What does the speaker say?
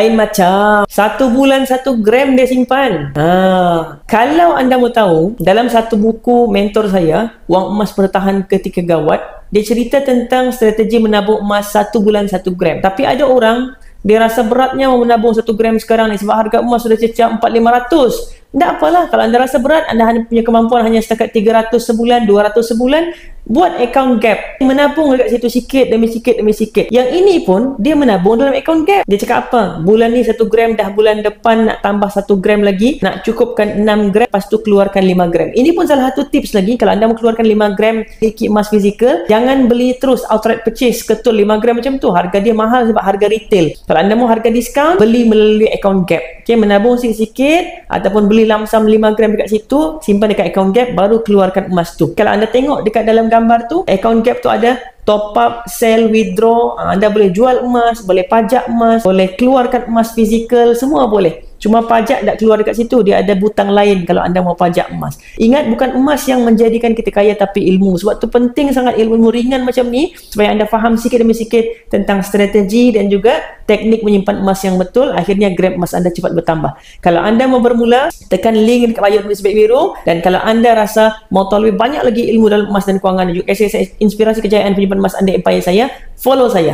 Lain macam 1 bulan 1 gram dia simpan. Kalau anda mau tahu, dalam satu buku mentor saya, Wang Emas Bertahan Ketika Gawat, dia cerita tentang strategi menabung emas 1 bulan 1 gram. Tapi ada orang, dia rasa beratnya mau menabung 1 gram sekarang ni sebab harga emas sudah cecah 400-500. Tak apalah, kalau anda rasa berat, anda punya kemampuan hanya setakat 300 sebulan, 200 sebulan, buat account gap. Menabung dekat situ sikit demi sikit demi sikit. Yang ini pun, dia menabung dalam account gap. Dia cakap apa? Bulan ni 1 gram, dah bulan depan nak tambah 1 gram lagi, nak cukupkan 6 gram, lepas tu keluarkan 5 gram. Ini pun salah satu tips lagi, kalau anda mau keluarkan 5 gram sedikit emas fizikal, jangan beli terus outright purchase, ketul 5 gram macam tu. Harga dia mahal sebab harga retail. Kalau anda mau harga diskaun, beli melalui account gap. Okay, menabung sikit-sikit, ataupun beli lamsam 5 gram dekat situ, simpan dekat account gap, baru keluarkan emas tu. Kalau anda tengok dekat dalam gambar tu, account gap tu ada top up, sell, withdraw. Anda boleh jual emas, boleh pajak emas, boleh keluarkan emas fizikal, semua boleh. Cuma pajak tak keluar dekat situ, dia ada butang lain kalau anda mau pajak emas. Ingat, bukan emas yang menjadikan kita kaya, tapi ilmu. Sebab tu penting sangat ilmu ringan macam ni, supaya anda faham sikit demi sikit tentang strategi dan juga teknik menyimpan emas yang betul. Akhirnya gram emas anda cepat bertambah. Kalau anda mau bermula, tekan link dekat bio tulis biru. Dan kalau anda rasa mau tahu lebih banyak lagi ilmu dalam emas dan kewangan dan juga saya inspirasi kejayaan penyimpan emas anda empire saya, follow saya.